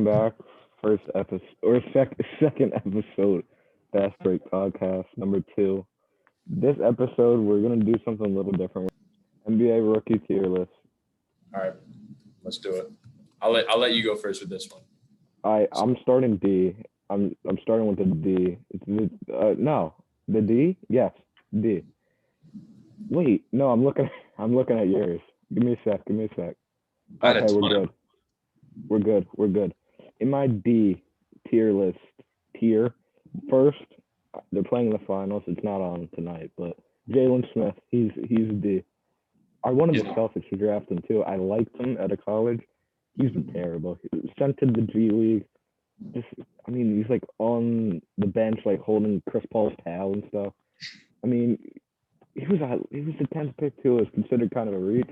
welcome back. First episode or second episode, Fast Break Podcast number 2. This episode, we're gonna do something a little different. NBA rookie tier list. All right, let's do it. I'll let you go first with this one. I'm starting D. I'm starting with the D. No, the D. Yes, D. Wait, no, I'm looking at yours. Give me a sec. I had a Okay, ton we're of good. We're good. In my D tier list, first, they're playing the finals. It's not on tonight, but Jalen Smith, he's D. I wanted the He's- Celtics to draft him too. I liked him out of college. He's been terrible. He was sent to the G League. He's like on the bench, like holding Chris Paul's towel and stuff. I mean, he was the 10th pick too. Is considered kind of a reach.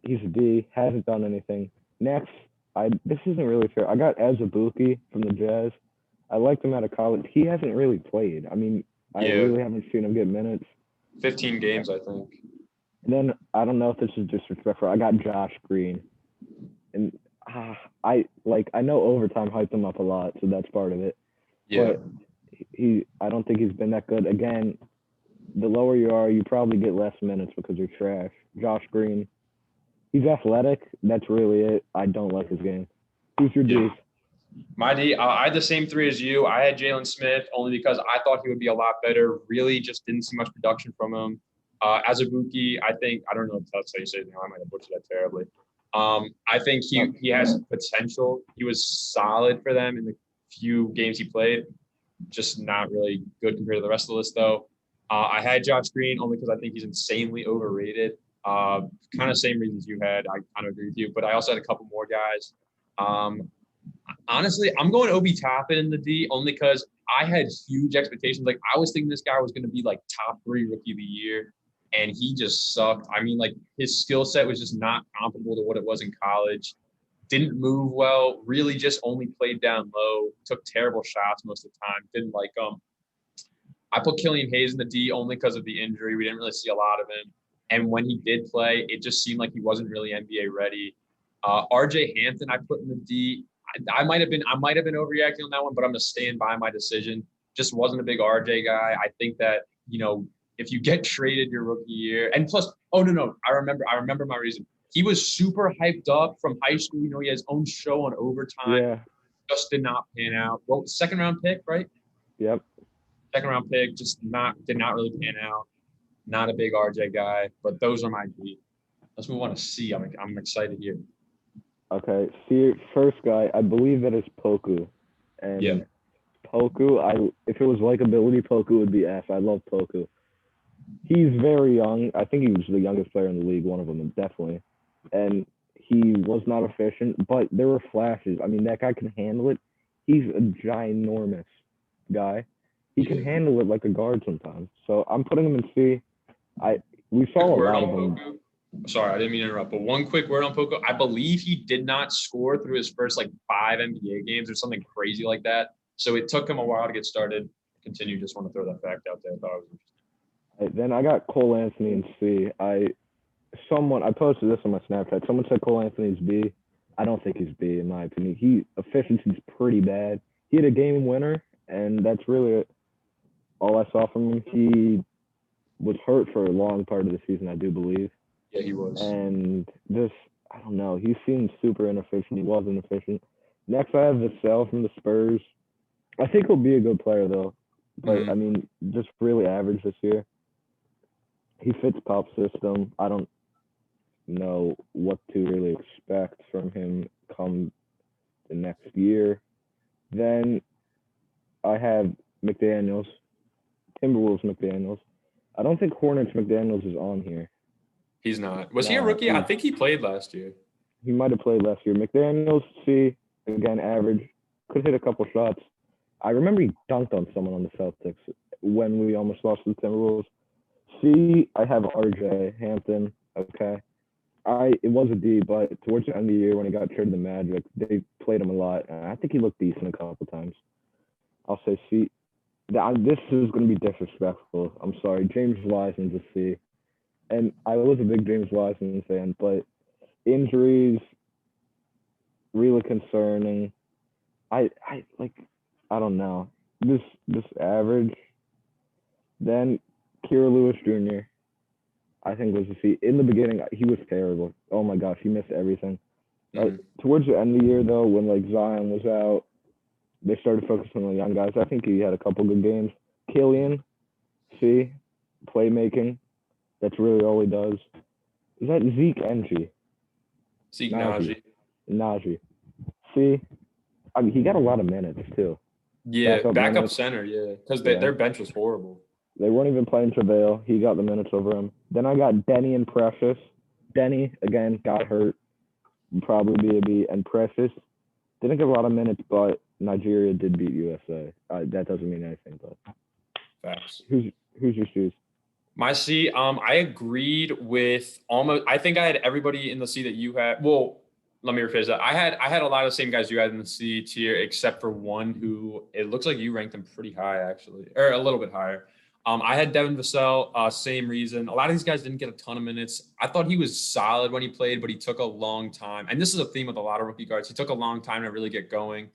He's a D. Hasn't done anything. Next, this isn't really fair. I got Azubuike from the Jazz. I liked him out of college. He hasn't really played. I Yeah. really haven't seen him get minutes. 15 games, I think. And then I don't know if this is disrespectful. I got Josh Green, and I know overtime hyped him up a lot, so that's part of it. Yeah. But I don't think he's been that good. Again, the lower you are, you probably get less minutes because you're trash. Josh Green, he's athletic. That's really it. I don't like his game. Who's your D? Yeah. My D, I had the same three as you. I had Jalen Smith only because I thought he would be a lot better. Really just didn't see much production from him. Azubuike, I don't know if that's how you say it now. I might have butchered that terribly. I think he has potential. He was solid for them in the few games he played. Just not really good compared to the rest of the list, though. I had Josh Green only because I think he's insanely overrated. Kind of same reasons you had. I kind of agree with you, but I also had a couple more guys. Honestly, I'm going Obi Toppin in the D only because I had huge expectations. Like I was thinking this guy was going to be like top 3 rookie of the year, and he just sucked. Like his skill set was just not comparable to what it was in college. Didn't move well. Really, just only played down low. Took terrible shots most of the time. Didn't like him. I put Killian Hayes in the D only because of the injury. We didn't really see a lot of him. And when he did play, it just seemed like he wasn't really NBA ready. RJ Hampton, I put in the D. I might have been overreacting on that one, but I'm gonna stand by my decision. Just wasn't a big RJ guy. I think that, if you get traded your rookie year, and plus, no, I remember my reason. He was super hyped up from high school. He has his own show on Overtime. Yeah. Just did not pan out. Well, second round pick, right? Yep. Second round pick, did not really pan out. Not a big RJ guy, but those are my D. Let's move on to C. I'm excited here. Okay. See, first guy, I believe that is Poku. And Yeah. Poku, if it was likability, Poku would be F. I love Poku. He's very young. I think he was the youngest player in the league, one of them, definitely. And he was not efficient, but there were flashes. That guy can handle it. He's a ginormous guy. He can handle it like a guard sometimes. So I'm putting him in C. We saw a lot of him. Poku. Sorry, I didn't mean to interrupt, but one quick word on Poku. I believe he did not score through his first 5 NBA games or something crazy like that. So it took him a while to get started. Continue. Just want to throw that fact out there. I thought it was interesting. Then I got Cole Anthony in C. I posted this on my Snapchat. Someone said Cole Anthony's B. I don't think he's B in my opinion. Efficiency's pretty bad. He had a game winner, and that's really all I saw from him. He was hurt for a long part of the season, I do believe. Yeah, he was. And I don't know. He seemed super inefficient. He was inefficient. Next, I have Vassell from the Spurs. I think he'll be a good player, though. But, just really average this year. He fits Pop's system. I don't know what to really expect from him come the next year. Then I have McDaniels, Timberwolves McDaniels. I don't think Hornets McDaniels is on here. He's not. Was he a rookie? I think he played last year. He might have played last year. McDaniels, C, again, average. Could hit a couple shots. I remember he dunked on someone on the Celtics when we almost lost to the Timberwolves. C, I have RJ Hampton. Okay. It was a D, but towards the end of the year when he got traded to the Magic, they played him a lot. And I think he looked decent a couple times. I'll say C. This is going to be disrespectful. I'm sorry. James Wiseman's a C. And I was a big James Wiseman fan, but injuries, really concerning. I like I don't know. This average. Then Kira Lewis Jr. I think was the C. In the beginning, he was terrible. Oh my gosh, he missed everything. Mhm. Towards the end of the year, though, when like Zion was out, they started focusing on the young guys. I think he had a couple good games. Killian, C, playmaking. That's really all he does. Is that Zeke Ng? Zeke Najee. Najee. Najee. See, I mean, he got a lot of minutes too. Yeah, Backup backup minutes. center. Yeah, because Yeah. their bench was horrible. They weren't even playing Travail. He got the minutes over him. Then I got Denny and Precious. Denny, again, got hurt. Would probably be a B. And Precious didn't get a lot of minutes, but Nigeria did beat USA. That doesn't mean anything, but Facts. who's your shoes? My C, I agreed with almost. I think I had everybody in the C that you had. Well, let me rephrase that. I had a lot of the same guys you had in the C tier, except for one who it looks like you ranked him pretty high actually, or a little bit higher. I had Devin Vassell, same reason. A lot of these guys didn't get a ton of minutes. I thought he was solid when he played, but he took a long time. And this is a theme with a lot of rookie guards. He took a long time to really get going.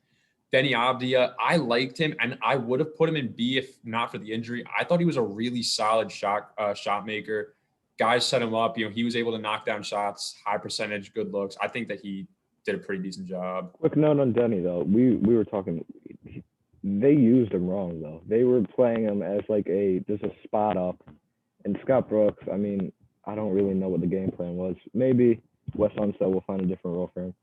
Benny Abdia, I liked him, and I would have put him in B if not for the injury. I thought he was a really solid shot maker. Guys set him up. He was able to knock down shots, high percentage, good looks. I think that he did a pretty decent job. Quick note on Denny though. We were talking. They used him wrong though. They were playing him as like just a spot up. And Scott Brooks, I mean, I don't really know what the game plan was. Maybe Wes Unseld will find a different role for him.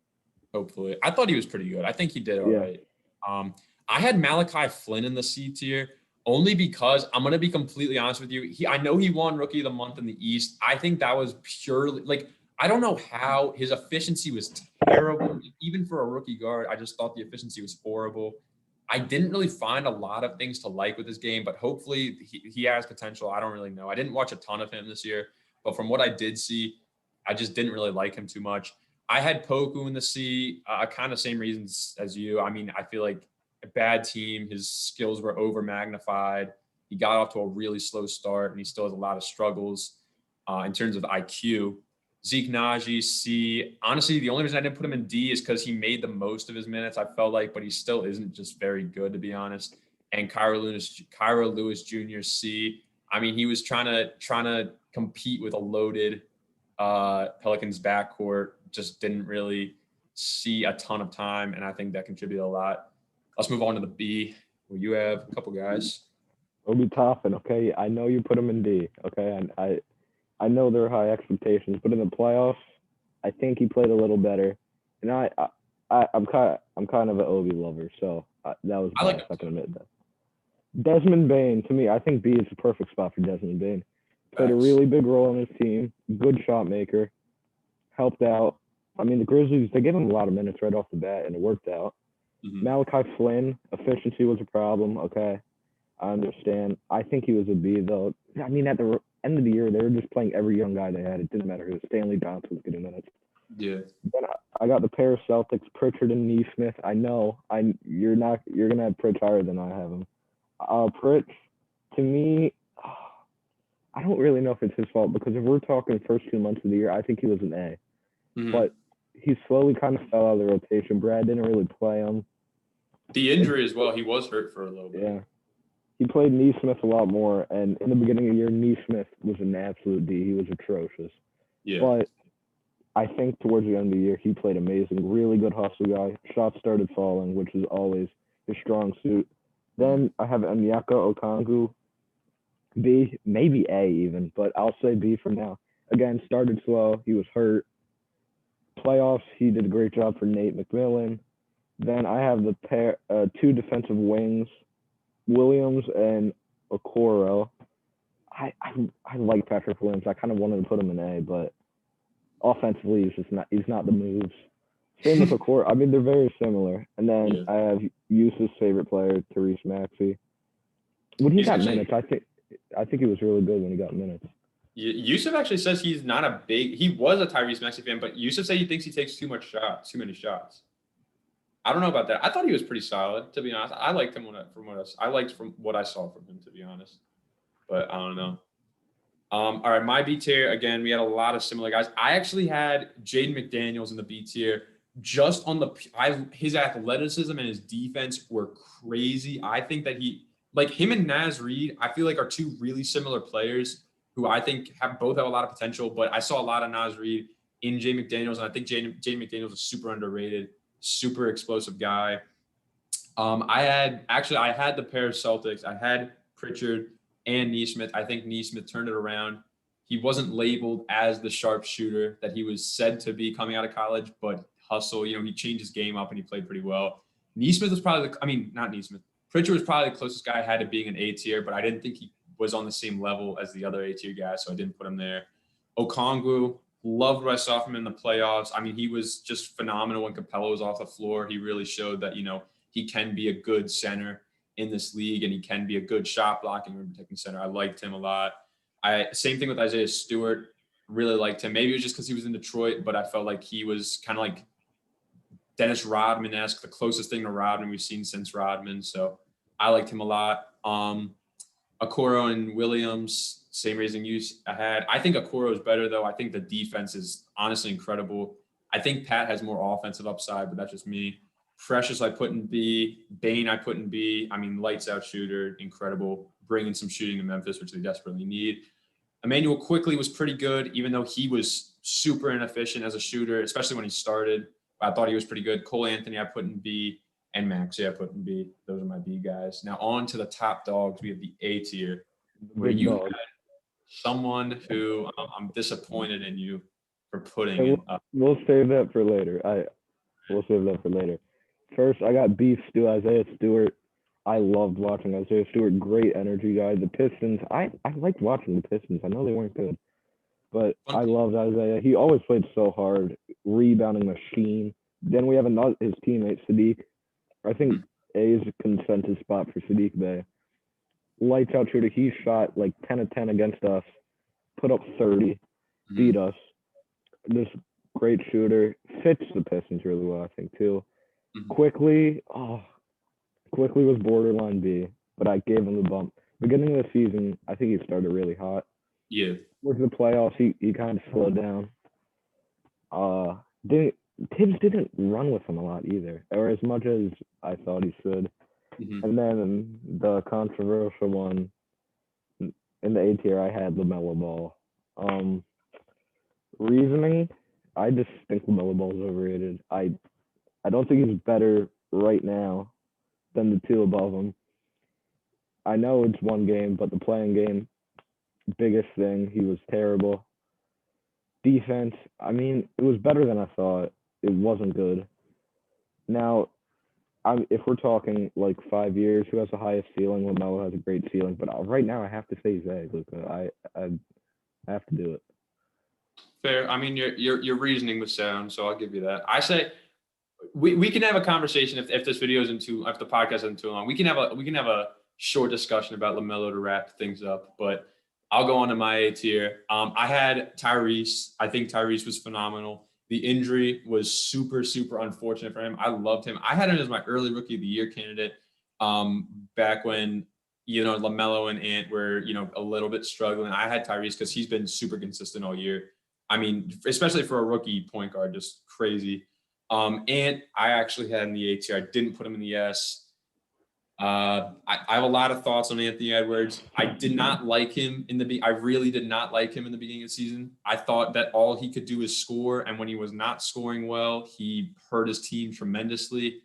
Hopefully, I thought he was pretty good. I think he did all right. I had Malachi Flynn in the C tier only because I'm gonna be completely honest with you. I know he won Rookie of the Month in the East. I think that was purely like I don't know how his efficiency was terrible. Even for a rookie guard, I just thought the efficiency was horrible. I didn't really find a lot of things to like with his game, but hopefully he has potential. I don't really know. I didn't watch a ton of him this year, but from what I did see, I just didn't really like him too much. I had Poku in the C, kind of same reasons as you. I mean, I feel like a bad team. His skills were over magnified. He got off to a really slow start, and he still has a lot of struggles in terms of IQ. Zeke Najee, C. Honestly, the only reason I didn't put him in D is because he made the most of his minutes, I felt like, but he still isn't just very good, to be honest. And Kyra Lewis Jr., C. I mean, he was trying to compete with a loaded Pelicans backcourt, just didn't really see a ton of time, and I think that contributed a lot. Let's move on to the B, where you have a couple guys. Obi Toppin, okay. I know you put him in D, okay. And I know there are high expectations, but in the playoffs, I think he played a little better. And I'm kind of an Obi lover, so that was I like biased. I can admit that. Desmond Bain, to me, I think B is the perfect spot for Desmond Bain. Played a really big role on his team. Good shot maker. Helped out. I mean, the Grizzlies, they gave him a lot of minutes right off the bat, and it worked out. Mm-hmm. Malachi Flynn, efficiency was a problem. Okay, I understand. I think he was a B, though. I mean, at the end of the year, they were just playing every young guy they had. It didn't matter who. Stanley Johnson was getting minutes. Yeah. Then I got the pair of Celtics, Pritchard and Neesmith. I know you're gonna have Pritch higher than I have him. Pritch, to me, I don't really know if it's his fault because if we're talking first 2 months of the year, I think he was an A. Mm-hmm. But he slowly kind of fell out of the rotation. Brad didn't really play him. The injury as well. He was hurt for a little bit. Yeah. He played Neesmith a lot more, and in the beginning of the year, Neesmith was an absolute D. He was atrocious. Yeah. But I think towards the end of the year, he played amazing. Really good hustle guy. Shots started falling, which is always his strong suit. Then I have Emeka Okongwu, B, maybe A even, but I'll say B for now. Again, started slow. He was hurt. Playoffs, he did a great job for Nate McMillan. Then I have the two defensive wings, Williams and Okoro. I like Patrick Williams. I kind of wanted to put him in A, but offensively he's not the moves. Same with Okoro. I mean, they're very similar. And then I have Yusuf's favorite player, Tyrese Maxey. When he got minutes, I think he was really good when he got minutes. Yusuf actually says he was a Tyrese Maxey fan, but Yusuf said he thinks he takes too many shots. I don't know about that. I thought he was pretty solid, to be honest. I liked him from what I saw from him, to be honest. But I don't know. All right, my B tier, again, we had a lot of similar guys. I actually had Jaden McDaniels in the B tier. just on his athleticism and his defense were crazy. I think that him and Naz Reid, I feel like are two really similar players who I think both have a lot of potential, but I saw a lot of Naz Reid in Jay McDaniels, and I think Jay McDaniels is super underrated, super explosive guy. I had the pair of Celtics. I had Pritchard and Neesmith. I think Neesmith turned it around. He wasn't labeled as the sharpshooter that he was said to be coming out of college, but hustle, he changed his game up and he played pretty well. Neesmith was probably, not Neesmith. Pritchard was probably the closest guy I had to being an A tier, but I didn't think he was on the same level as the other A tier guys, so I didn't put him there. Okongwu, loved what I saw from him in the playoffs. I mean, he was just phenomenal when Capella was off the floor. He really showed that, he can be a good center in this league, and he can be a good shot blocking rim protecting center. I liked him a lot. Same thing with Isaiah Stewart. Really liked him. Maybe it was just because he was in Detroit, but I felt like he was kind of like Dennis Rodman-esque, the closest thing to Rodman we've seen since Rodman. So I liked him a lot. Okoro and Williams, same reason I had. I think Okoro is better, though. I think the defense is honestly incredible. I think Pat has more offensive upside, but that's just me. Precious I put in B. Bane I put in B. I mean, lights out shooter, incredible. Bringing some shooting to Memphis, which they desperately need. Emmanuel Quickly was pretty good, even though he was super inefficient as a shooter, especially when he started. I thought he was pretty good. Cole Anthony I put in B, and Maxey I put in B. Those are my B guys. Now on to the top dogs. We have the A tier, where you had someone who I'm disappointed in you for putting in. We'll save that for later. We'll save that for later. First, I got beef stew, Isaiah Stewart. I loved watching Isaiah Stewart. Great energy guy. The Pistons, I liked watching the Pistons. I know they weren't good, but I loved Isaiah. He always played so hard, rebounding machine. Then we have his teammate, Sadiq. I think A is a consensus spot for Sadiq Bey. Lights out shooter. He shot like 10 of 10 against us, put up 30, beat us. This great shooter. Fits the Pistons really well, I think, too. Quickly was borderline B, but I gave him the bump. Beginning of the season, I think he started really hot. Yeah. With the playoffs, he kind of slowed down. Tibbs didn't run with him a lot either, or as much as I thought he should. And then the controversial one in the A tier, I had LaMelo Ball. Reasoning, I just think LaMelo Ball is overrated. I don't think he's better right now than the two above him. I know it's one game, but the playing game, biggest thing, he was terrible. Defense, I mean, it was better than I thought. It wasn't good. Now, if we're talking like 5 years, who has the highest ceiling? LaMelo has a great ceiling, but right now I have to say Zay, Luka. I have to do it. Fair. I mean, your reasoning was sound, so I'll give you that. I say we can have a conversation if this video isn't if the podcast isn't too long. We can have a short discussion about LaMelo to wrap things up, but I'll go on to my A tier. I had Tyrese. I think Tyrese was phenomenal. The injury was super, super unfortunate for him. I loved him. I had him as my early rookie of the year candidate back when, LaMelo and Ant were, a little bit struggling. I had Tyrese because he's been super consistent all year. I mean, especially for a rookie point guard, just crazy. Ant, I actually had in the A tier. I didn't put him in the S. I have a lot of thoughts on Anthony Edwards. I did not like him I really did not like him in the beginning of the season. I thought that all he could do is score, and when he was not scoring well, he hurt his team tremendously.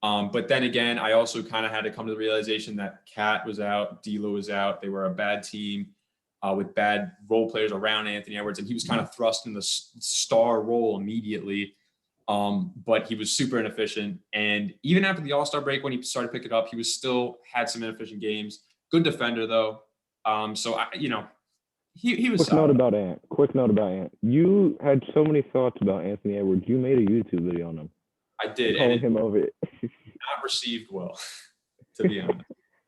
But then again, I also kind of had to come to the realization that Cat was out, D'Lo was out. They were a bad team with bad role players around Anthony Edwards, and he was kind of thrust in the star role immediately. But he was super inefficient. And even after the All-Star break, when he started picking it up, he still had some inefficient games. Good defender, though. So, he was Quick note about Ant. You had so many thoughts about Anthony Edwards. You made a YouTube video on him. I did. Calling him over it. Not received well, to be honest.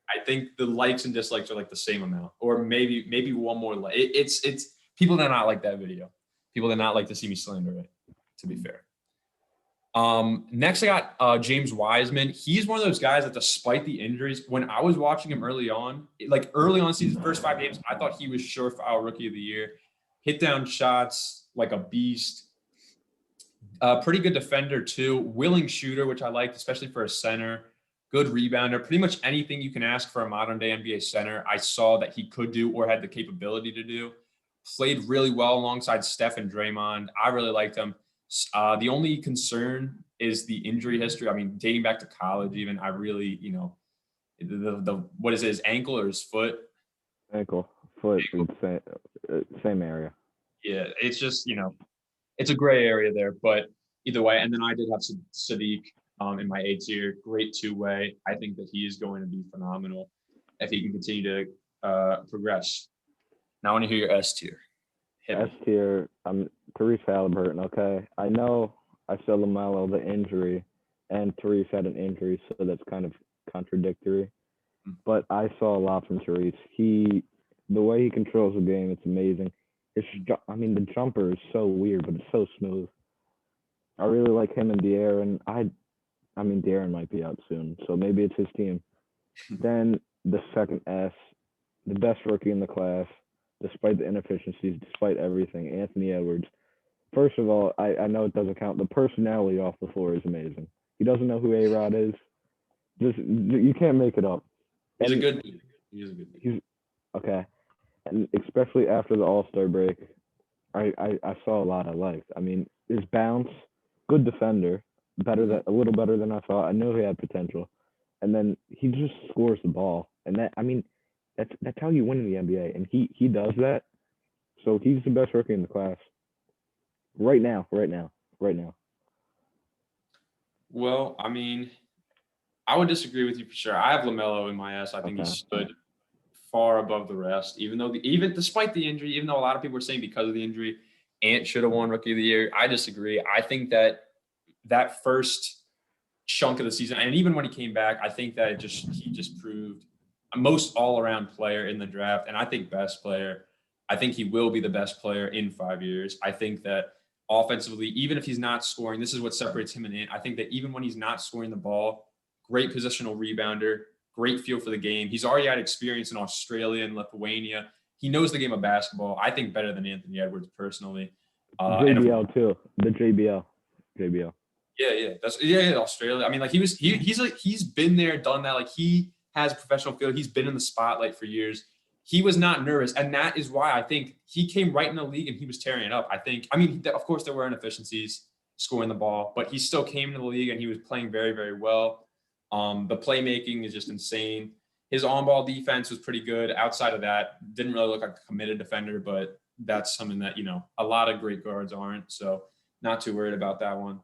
I think the likes and dislikes are like the same amount, or maybe one more like. It's people did not like that video. People did not like to see me slander it, to be fair. Next I got James Wiseman. He's one of those guys that despite the injuries, when I was watching him early on season, first 5 games, I thought he was surefire rookie of the year. Hit down shots like a beast. Pretty good defender too. Willing shooter, which I liked, especially for a center. Good rebounder. Pretty much anything you can ask for a modern day NBA center, I saw that he could do or had the capability to do. Played really well alongside Steph and Draymond. I really liked him. The only concern is the injury history. I mean, dating back to college, even I really, the what is it, his ankle or his foot? Ankle, foot, same area. Yeah, it's just it's a gray area there, but either way. And then I did have Sadiq in my A tier. Great two-way. I think that he is going to be phenomenal if he can continue to progress. Now I want to hear your S tier. S tier, I'm Therese Halliburton. Okay, I know I said LaMelo the injury, and Therese had an injury, so that's kind of contradictory. But I saw a lot from Therese. The way he controls the game, it's amazing. The jumper is so weird, but it's so smooth. I really like him in the air, and Darren might be out soon, so maybe it's his team. Then the second S, the best rookie in the class, despite the inefficiencies, despite everything, Anthony Edwards. First of all, I know it doesn't count. The personality off the floor is amazing. He doesn't know who A-Rod is. You can't make it up. He's a good dude. Okay. And especially after the All-Star break, I saw a lot I liked. I mean, his bounce, good defender, a little better than I thought. I knew he had potential. And then he just scores the ball. And that's how you win in the NBA. And he does that. So he's the best rookie in the class. Right now. Well, I mean, I would disagree with you for sure. I have LaMelo in my S. I think he stood far above the rest, even despite the injury, even though a lot of people were saying because of the injury, Ant should have won Rookie of the Year. I disagree. I think that first chunk of the season, and even when he came back, I think that he just proved a most all-around player in the draft, and I think best player. I think he will be the best player in 5 years. I think that offensively, even if he's not scoring, this is what separates him and Ant. I think that even when he's not scoring the ball, great positional rebounder, great feel for the game. He's already had experience in Australia and Lithuania. He knows the game of basketball, I think, better than Anthony Edwards personally. JBL too. The JBL. Yeah, Australia. I mean, like he's been there, done that. Like he has a professional field. He's been in the spotlight for years. He was not nervous, and that is why I think he came right in the league and he was tearing it up. Of course, there were inefficiencies scoring the ball, but he still came to the league and he was playing very, very well. The playmaking is just insane. His on-ball defense was pretty good. Outside of that, didn't really look like a committed defender, but that's something that, a lot of great guards aren't. So not too worried about that one.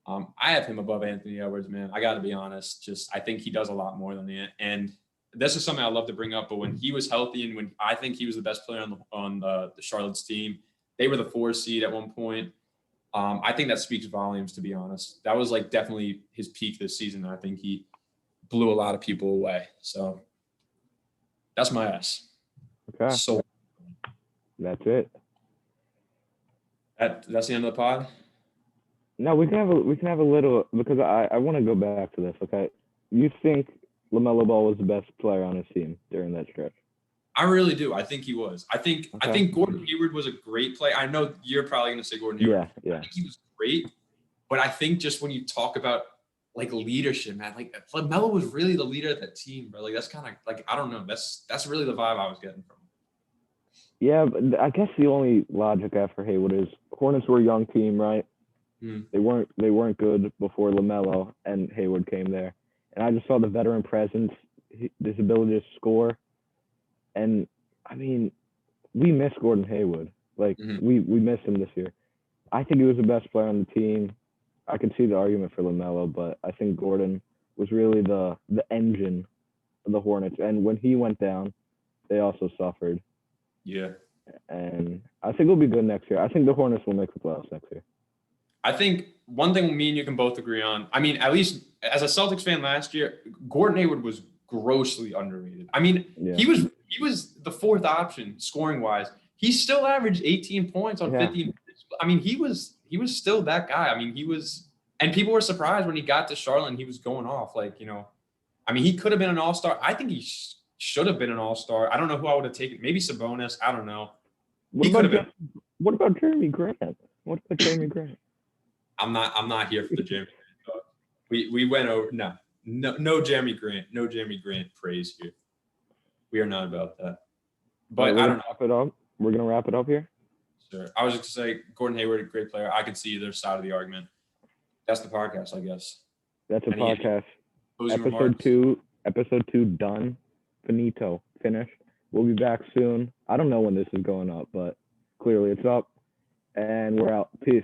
I have him above Anthony Edwards, man. I got to be honest. I think he does a lot more than that. And this is something I love to bring up, but when he was healthy and when I think he was the best player on the Charlotte's team, they were the 4 seed at one point. I think that speaks volumes, to be honest. That was like definitely his peak this season. I think he blew a lot of people away. So that's my S. Okay. So that's it. That's the end of the pod. No, we can have a little, because I want to go back to this. Okay, you think LaMelo Ball was the best player on his team during that stretch? I really do. I think he was. I think Gordon Hayward was a great player. I know you're probably going to say Gordon Hayward. Yeah. I think he was great, but I think just when you talk about like leadership, man, like LaMelo was really the leader of that team, bro. Like that's kind of like, I don't know. That's really the vibe I was getting from him. Yeah, but I guess the only logic after Hayward is Hornets were a young team, right? They weren't good before LaMelo and Hayward came there, and I just saw the veteran presence, his ability to score, and I mean, we miss Gordon Hayward. Like we missed him this year. I think he was the best player on the team. I can see the argument for LaMelo, but I think Gordon was really the engine of the Hornets, and when he went down, they also suffered. Yeah. And I think it'll be good next year. I think the Hornets will make the playoffs next year. I think one thing me and you can both agree on, I mean, at least as a Celtics fan last year, Gordon Hayward was grossly underrated. I mean, he was the 4th option scoring wise. He still averaged 18 points on 15 minutes. I mean, he was still that guy. I mean, and people were surprised when he got to Charlotte and he was going off. Like, I mean, he could have been an all-star. I think he should have been an all-star. I don't know who I would have taken. Maybe Sabonis. I don't know. What about Jeremy Grant? I'm not here for the Jeremy Grant talk. We went over no Jeremy Grant praise here. We are not about that. But I don't know. Wrap it up. We're gonna wrap it up here. Sure. I was just gonna say Gordon Hayward, a great player. I could see either side of the argument. That's the podcast, I guess. That's a podcast. Episode 2 done. Finito. Finished. We'll be back soon. I don't know when this is going up, but clearly it's up. And we're out. Peace.